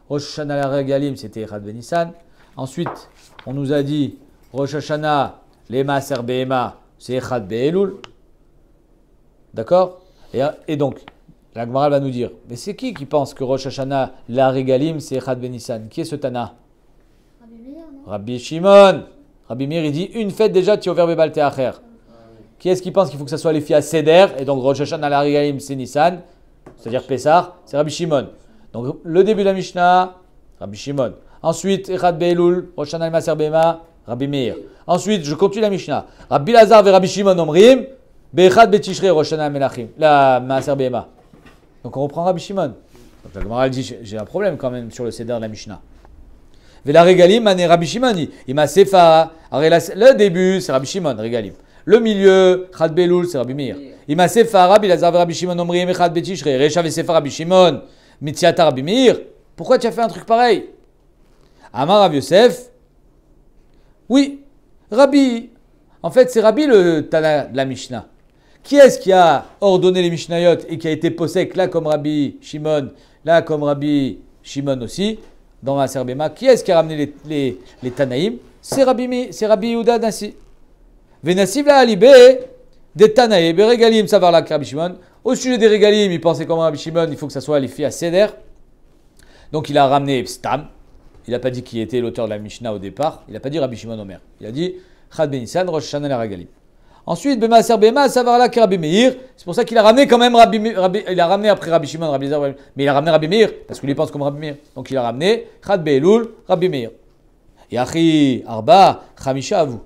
Rosh Hashanah les Regalim, c'était Echad ben Nissan. Ensuite, on nous a dit Rosh Hashanah les Maaser Behema, c'est Echad ben Elul. D'accord? Et donc, la Gemara va nous dire, mais c'est qui pense que Rosh Hashanah la Regalim, c'est Echad ben Nissan? Qui est ce Tana? Rabbi Meir, non? Rabbi Shimon. Rabbi Meir, il dit une fête déjà, tu as ouvert Bebal Teacher. Qui est-ce qui pense qu'il faut que ce soit les filles à Seder? Et donc Rosh Hashanah la Regalim, c'est Nissan, c'est-à-dire Pessah, c'est Rabbi Shimon. Donc le début de la Mishnah, Rabbi Shimon. Ensuite, Echad Be'elul, Rosh Hashanah Maaser Behema, Rabbi Meir. Ensuite, je continue la Mishnah. Rabbi Lazar et Rabbi Shimon Omrim, Be'echad Be'tishrei Rosh Hashanah Melachim, la Maaser Behema. Donc on reprend Rabbi Shimon. Donc la Gemara dit, j'ai un problème quand même sur le Seder de la Mishnah. Vela Regalim, Mané Rabbi Shimon, Ima Sefara. Alors, le début, c'est Rabbi Shimon, Regalim. Le milieu, Chad Beloul, c'est Rabbi Meir. Ima Sefara, Bilazar Rabbi Shimon, Omri, Echad Betishre, Recha Vesefa Rabbi Shimon, Mitziata Rabbi Meir. Pourquoi tu as fait un truc pareil? Amar Rav Yosef. Oui, Rabbi. En fait, c'est Rabbi le Tana de la Mishnah. Qui est-ce qui a ordonné les Mishnayot et qui a été possèque là comme Rabbi Shimon, là comme Rabbi Shimon aussi, dans la Serbema? Qui est-ce qui a ramené les Tanaïm? C'est Rabbi Yehuda Nassi. Venassiv la Alibé, des Tanaïm, Regalim, savoir là, Rabbi Shimon. Au sujet des Regalim, il pensait comme Rabbi Shimon, il faut que ça soit les filles à Seder. Donc il a ramené Stam. Il n'a pas dit qui était l'auteur de la Mishnah au départ. Il n'a pas dit Rabbi Shimon Omer. Il a dit Chad Ben Nissan, Rosh Hashanah la Regalim. Ensuite, Bema Serbema, savoir là que Rabbi Meir. C'est pour ça qu'il a ramené quand même il a ramené après Rabbi Shimon, Rabbi Eliezer, mais il a ramené Rabbi Meir parce qu'il lui pense comme Rabbi Meir. Donc il a ramené Chad Be'elul, Rabbi Meir. Yachi Arba, Chamisha Avu.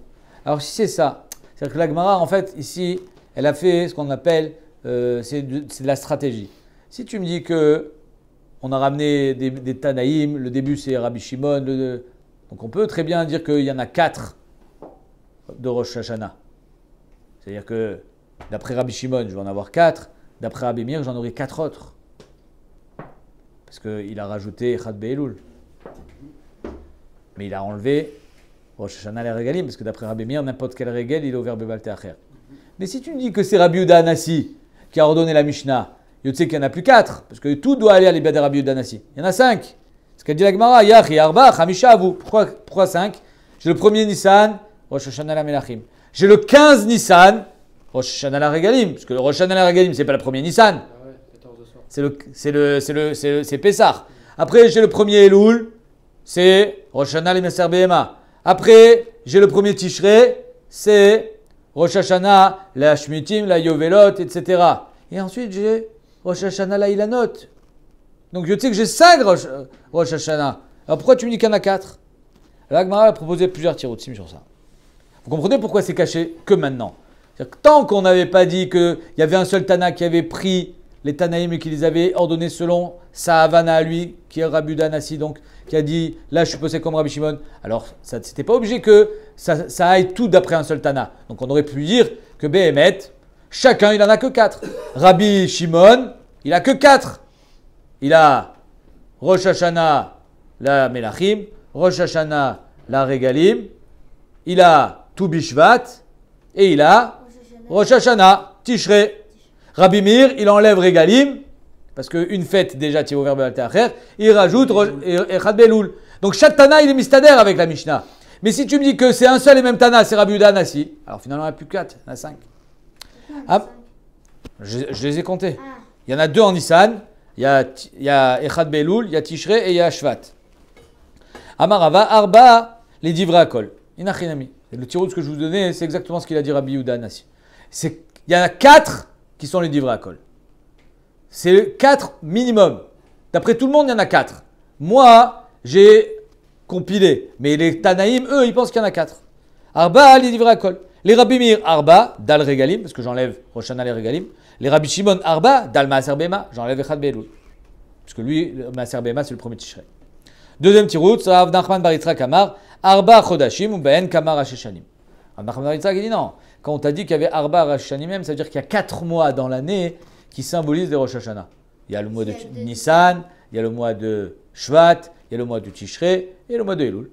Alors si c'est ça, c'est-à-dire que la Gemara, en fait, ici, elle a fait ce qu'on appelle, c'est de la stratégie. Si tu me dis que on a ramené des Tanaïm, le début c'est Rabbi Shimon, donc on peut très bien dire qu'il y en a 4 de Rosh Hashanah. C'est-à-dire que d'après Rabbi Shimon, je vais en avoir 4, d'après Rabbi Meir, j'en aurai 4 autres. Parce qu'il a rajouté Chad Be'elul. Mais il a enlevé Rosh Hashanah les Regalim, parce que d'après Rabbi Meir, n'importe quel Regel, il est ouvert Bebalte Acher. Mais si tu me dis que c'est Rabbi Yehuda Anassi qui a ordonné la Mishnah, tu sais qu'il n'y en a plus 4, parce que tout doit aller à l'Ibad de Rabbi Yehuda Anassi. Il y en a 5. Ce qu'a dit la Gemara, Yachi, Arba, Chamisha, Avu. Pourquoi 5? J'ai le premier Nissan, Rosh Hashanah la Melachim. J'ai le 15 Nissan, Rosh Hashanah la Regalim. Parce que le Rosh Hashanah la Regalim, c'est pas le premier Nissan. Ah ouais, 14 de soir. C'est Pessah. Après, j'ai le premier Elul, c'est Rosh Hashanah les Meser Behema. Après, j'ai le premier Tishrei, c'est Rosh Hashanah, la Shmitim, la Yovelot, etc. Et ensuite, j'ai Rosh Hashanah la Ilanot. Donc je sais que j'ai 5 Rosh Hashanah. Alors pourquoi tu me dis qu'il y en a 4? La Gemara a proposé plusieurs tiroutsim sur ça. Vous comprenez pourquoi c'est caché que maintenant? C'est-à-dire que tant qu'on n'avait pas dit qu'il y avait un seul Tana qui avait pris les Tanaïm et qui les avait ordonnés selon sa Havana à lui, qui est Rabbi Yehuda Anassi, donc qui a dit là je suis posé comme Rabbi Shimon, alors c'était pas obligé que ça aille tout d'après un seul Tana. Donc on aurait pu dire que Behemet, chacun il en a que 4. Rabbi Shimon, il a que 4. Il a Rosh Hashanah la Melachim, Rosh Hashanah la Regalim, il a Tu Bishvat et il a Rosh Hashanah, Tishrei. Rabbi Meir, il enlève Regalim, parce qu'une fête déjà, tu es ouvert Be'al Te'acher, il rajoute Echad Be'elul. Donc chaque Tana, il est mistader avec la Mishnah. Mais si tu me dis que c'est un seul et même Tana, c'est Rabbi Yehuda Anassi, alors finalement il n'y en a plus que 4, il y en a 5. Ah, je les ai comptés. Il y en a 2 en Nissan, il y a Echad Be'elul, il y a Tishrei et il y a Shvat. Amarava, Arba, les Divrei Akol. Inachinami. Le tirou ce que je vous donnais, c'est exactement ce qu'il a dit Rabbi Yehuda Anassi. Il y en a 4 qui sont les Divrei Akol. C'est 4 minimum. D'après tout le monde, il y en a 4. Moi, j'ai compilé. Mais les Tanaïm, eux, ils pensent qu'il y en a 4. Arba, les Divrei Akol. Les Rabbi Meir, Arba, Dal Regalim, parce que j'enlève Rosh Hashanah les Regalim. Les Rabbi Shimon, Arba, Dal Maaser Behema, j'enlève Echad Be'elul. Parce que lui, Maaser Behema, c'est le premier Tishrei. Deuxième tirout, Rav Nachman bar Yitzhak Amar, Arba Chodashim ou Ben Kamar Hasheshanim. Rav Nachman bar Yitzhak, il dit non. Quand on t'a dit qu'il y avait Arba Hasheshanim même, ça veut dire qu'il y a 4 mois dans l'année qui symbolisent les Rosh Hashanah. Il y a le mois de Nissan, il y a le mois de Shvat, il y a le mois de Tishrei et le mois de Elul.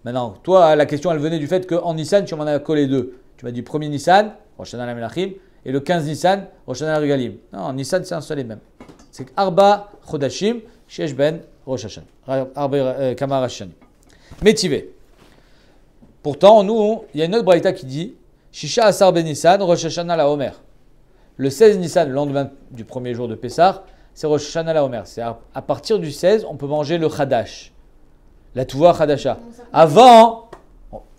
Maintenant, toi, la question, elle venait du fait qu'en Nissan, tu m'en as collé 2. Tu m'as dit premier Nissan, Rosh Hashanah la Melachim, et le 15 Nissan, Rosh Hashanah la Regalim. Non, en Nissan, c'est un seul et même. C'est Arba Chodashim, Shesh Ben Rosh Hashanah. Arba Kamar Hasheshanim. Métivé. Pourtant, nous, il y a une autre braïta qui dit Shisha Asar Ben Nissan, Rosh Hashanah la Omer. Le 16 Nissan, le lendemain du premier jour de Pessah, c'est Rosh Hashanah la Omer. C'est à partir du 16, on peut manger le Chadash, la Touva Chadasha. Avant,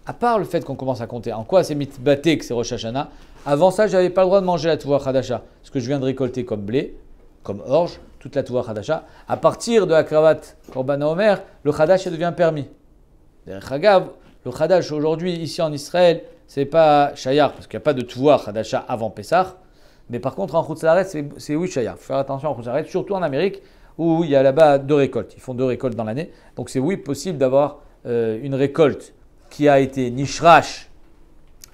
à part le fait qu'on commence à compter, en quoi c'est mitbaté que c'est Rosh Hashanah, avant ça, je n'avais pas le droit de manger la Touva Chadasha. Ce que je viens de récolter comme blé, comme orge, toute la Touva Chadasha. À partir de la cravate Korban Omer, le Chadash devient permis. D'ailleurs, le Chadash aujourd'hui, ici en Israël, c'est pas Shayar, parce qu'il n'y a pas de Touva Chadasha avant Pessah. Mais par contre, en Chutz Laaretz, c'est oui Shayar. Il faut faire attention en Chutz Laaretz, surtout en Amérique, où il y a là-bas 2 récoltes. Ils font 2 récoltes dans l'année. Donc c'est oui possible d'avoir une récolte qui a été nishrash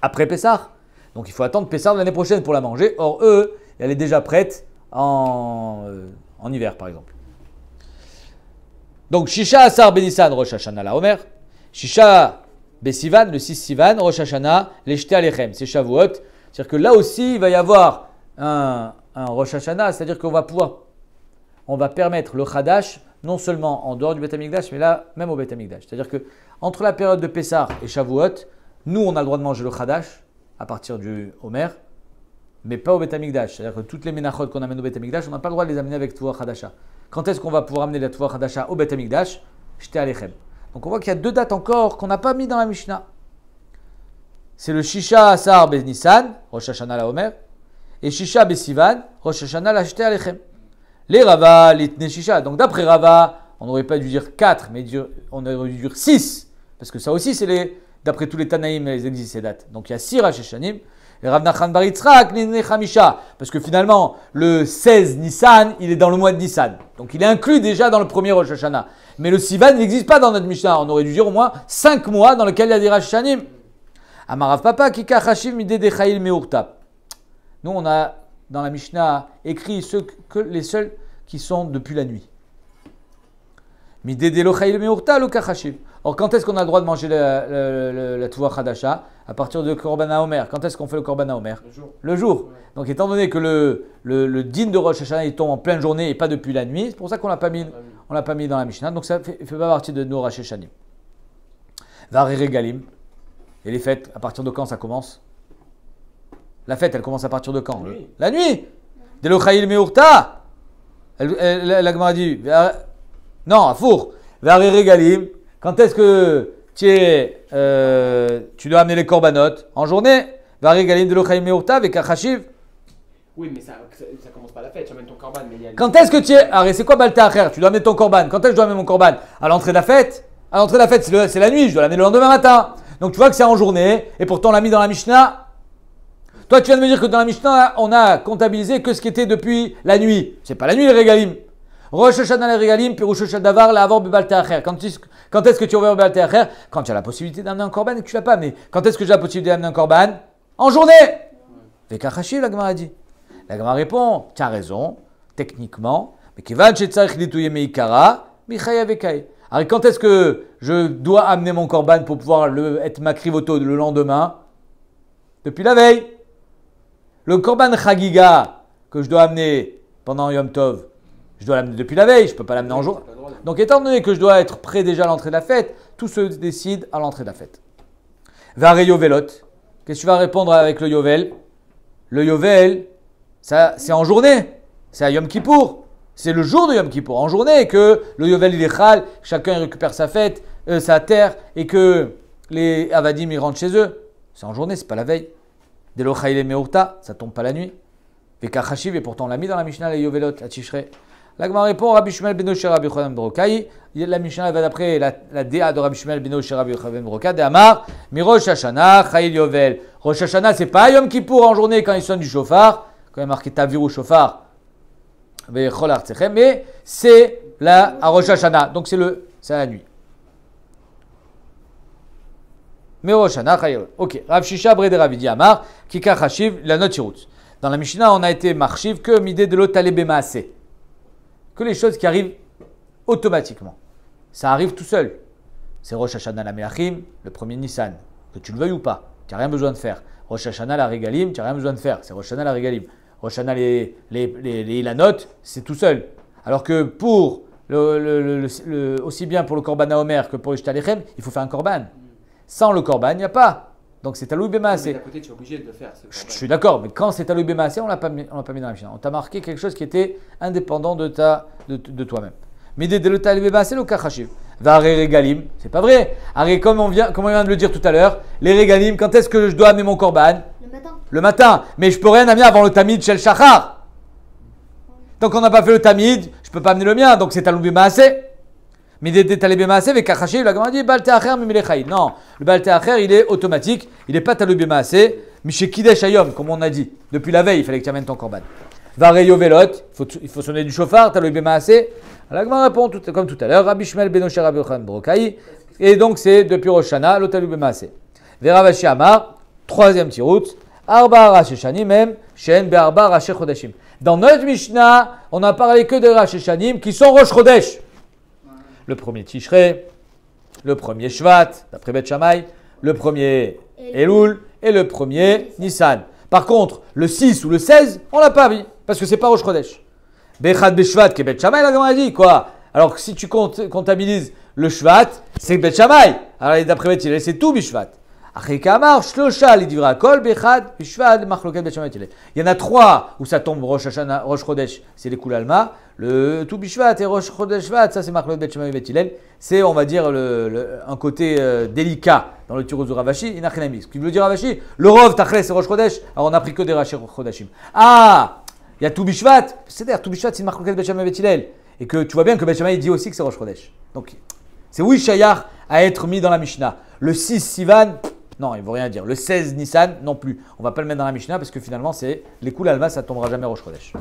après Pessah. Donc il faut attendre Pessah de l'année prochaine pour la manger. Or eux, elle est déjà prête en hiver par exemple. Donc Shisha Asar Benissan Rosh Hashanah la Omer. Shisha Besivan, le 6 Sivan, Rosh Hashanah, les Shte Alechem, c'est Shavuot. C'est-à-dire que là aussi, il va y avoir un Rosh Hashanah, c'est-à-dire qu'on va permettre le Chadash, non seulement en dehors du Beth Amikdash, mais là, même au Beth Amikdash. C'est-à-dire que entre la période de Pessah et Shavuot, nous, on a le droit de manger le Chadash à partir du Homer, mais pas au Beth Amikdash. C'est-à-dire que toutes les Menachot qu'on amène au Beth Amikdash, on n'a pas le droit de les amener avec Tvoua Chadasha. Quand est-ce qu'on va pouvoir amener la Tvoua Chadasha au Beth Amikdash? Shte Alechem. Donc on voit qu'il y a 2 dates encore qu'on n'a pas mis dans la Mishnah. C'est le Shisha Asar Benissan, Rosh Hashanah la Omer, et Shisha Besivan, Rosh Hashanah la Shte Alechem. Les Rava, l'Itne Shisha. Donc d'après Rava, on n'aurait pas dû dire 4, mais on aurait dû dire 6. Parce que ça aussi, d'après tous les Tanaïm, les existent ces dates. Donc il y a 6 Rosh Hashanim. Et Rav Nachman bar Yitzchak, Nidne Chamisha. Parce que finalement, le 16 Nissan, il est dans le mois de Nissan. Donc il est inclus déjà dans le premier Rosh Hashanah. Mais le Sivan n'existe pas dans notre Mishnah. On aurait dû dire au moins 5 mois dans lesquels il y a des Rosh Hashanim. Amarav Papa, Kika Chashiv Midé de Chaïl Meurta. Nous, on a dans la Mishnah écrit les seuls qui sont depuis la nuit. Midé de Chaïl Meurta, Luka Chashiv. Or, quand est-ce qu'on a le droit de manger la Tvoua Chadasha? À partir de Korban HaOmer. Quand est-ce qu'on fait le Korban HaOmer? Le jour. Ouais. Donc, étant donné que le din de Rosh Hashanah il tombe en pleine journée et pas depuis la nuit, c'est pour ça qu'on ne l'a pas mis dans la Mishnah. Donc, ça ne fait pas partie de nos Rosh Hashanah. Varé Regalim. Et les fêtes, à partir de quand ça commence? La fête, elle commence à partir de quand? La nuit. Delo Chaïl Meurta. La Gemara dit. Non, à four. Varé Regalim. Quand est-ce que tu dois amener les corbanotes? En journée. Varé Regalim Delo Chaïl Meurta avec un Chashiv. Oui, mais ça commence pas la fête, tu amènes ton corban. Quand est-ce que tu es. Arrête, c'est quoi Balta Acher? Tu dois amener ton corban. Quand est-ce que je dois amener mon corban? À l'entrée de la fête? À l'entrée de la fête, c'est la nuit. Je dois l'amener le lendemain matin. Donc tu vois que c'est en journée, et pourtant on l'a mis dans la Mishnah. Toi tu viens de me dire que dans la Mishnah, on a comptabilisé que ce qui était depuis la nuit. C'est pas la nuit les régalim. Rosh Hashanah les régalim, puis Rosh Hashanah davar, la avor bebal te'acher. Quand est-ce que tu ouvres bebal te'acher? Quand tu as la possibilité d'amener un korban et que tu l'as pas amené. Quand est-ce que j'ai la possibilité d'amener un korban? En journée. Avec un chachir, la Gemara a dit. La Gemara répond, tu as raison, techniquement, mais kivan shetzarich litouye meikara, michaya vekai. Alors, quand est-ce que je dois amener mon korban pour pouvoir être makrivoto le lendemain? Depuis la veille. Le korban chagiga que je dois amener pendant Yom Tov, je dois l'amener depuis la veille, je ne peux pas l'amener en jour. Donc, étant donné que je dois être prêt déjà à l'entrée de la fête, tout se décide à l'entrée de la fête. Vare yovelot. Qu'est-ce que tu vas répondre avec le yovel? Le yovel, ça, c'est en journée. C'est à Yom Kippour. C'est le jour de Yom Kippour, en journée, que le Yovel il est chal, chacun il récupère sa fête, sa terre, et que les Avadim ils rentrent chez eux. C'est en journée, c'est pas la veille. Delo Chaïle Meurta, ça tombe pas la nuit. Veka Chashiv, et pourtant on l'a mis dans la Mishnah, les Yovelot, à Tishrei. La Gemara répond, Rabbi Shmuel Beno Shel Rabbi Yochanan ben Brokai. La Mishnah va d'après la déa de Rabbi Shmuel Beno Shel Rabbi Yochanan ben Brokai, de Amar, Mi Rosh Hashanah, Chaïl Yovel. Rosh Hashanah, c'est pas Yom Kippour en journée quand il sonne du chauffard, quand il est marqué Tavir ou chauffard. Mais c'est à Rosh Hashanah, donc c'est à la nuit. Mais Rosh Hashanah, ok. Rav Shisha Brede Ravidi Amar, Kika Chashiv, la note Shirutz. Dans la Mishnah, on a été marchiv que midé de l'otalé maasé. Que les choses qui arrivent automatiquement. Ça arrive tout seul. C'est Rosh Hashanah la Melachim, le premier Nissan. Que tu le veuilles ou pas, tu n'as rien besoin de faire. Rosh Hashanah la Regalim, tu n'as rien besoin de faire. C'est Rosh Hashanah la Regalim. Rosh Hashanah les Ilanot, c'est tout seul. Alors que pour aussi bien pour le Korban HaOmer que pour le Shte Alechem, il faut faire un Korban. Sans le Korban, il n'y a pas. Donc c'est Taloui Bemaasé. À côté, tu es obligé de le faire. Je suis d'accord, mais quand c'est Taloui Bemaasé, on ne l'a pas mis dans la Mishnah. On t'a marqué quelque chose qui était indépendant de toi-même. Mais dès le Taloui Bemaasé, le Kachashiv. Vare Regalim, c'est pas vrai. Arrête, comme on vient de le dire tout à l'heure, les Regalim, quand est-ce que je dois amener mon Korban? Le matin. Mais je peux rien amener avant le Tamid Shel Shachar. Tant qu'on n'a pas fait le Tamid, je ne peux pas amener le mien. Donc c'est Taloui Bemaasé. Mais des Talé Bemaasé avec Kachashiv, la Gemara dit Baal Te'acher Mimilechayil. Non, le Baal Te'acher, il est automatique. Il n'est pas Taloui Bemaasé. Miché Kidesh Hayom, comme on a dit. Depuis la veille, il fallait que tu amènes ton Korban. Vareyo velot, il faut sonner du chauffard, t'as le bémassé. La Gemara répond comme tout à l'heure, Rabbi Shmuel ben Osher Rabbi Yochanan Brokai. Et donc c'est depuis Rosh Hashanah, l'otalu bémassé. Veravashi Amar, troisième tirout, Arba Rashi Shanim même, Shen Be'arba Rashi Chodeshim. Dans notre Mishnah, on n'a parlé que de Rashi Shanim qui sont Rosh Chodesh. Le premier Tishrei, le premier Shvat, d'après Bet Shammai, le premier Elul et le premier Nissan. Par contre, le 6 ou le 16, on l'a pas mis, parce que c'est pas Rosh Chodesh. Bechad Beshvat, qui est Bet Shammai, la Gemara dit quoi? Alors que si tu comptabilises le Shvat, c'est Bet Shammai. Alors d'après Bet Hillel, c'est tout Bishvat. Après Kamar, Shlosha, l'idivra kol, Bechad, Bishvat, Machloket Bet Shammai. Il y en a 3 où ça tombe Rosh Hashanah, Rosh Chodesh, c'est les Koulalma. Le tout Bishvat et Rosh Chodesh Shvat, ça c'est Machloket Bet Shammai Bet Hillel. C'est, on va dire, un côté délicat dans le Tiruz Ravashi, Inachenamis. Ce qui veut dire Ravashi, le Rov, Tachles, c'est Rosh Chodesh. Alors on a pris que des Rashi Chodeshim. Ah, il y a tout Bishvat, c'est-à-dire tout Bishvat, c'est Machloket Bet Shammai Bet Hillel. Et que tu vois bien que Bet Shammai dit aussi que c'est Rosh Chodesh. Donc, c'est oui Shayar à être mis dans la Mishnah. Le 6 Sivan, non, il ne veut rien dire. Le 16 Nissan, non plus. On ne va pas le mettre dans la Mishnah parce que finalement, c'est les Koulalma, ça ne tombera jamais Rosh Chodesh.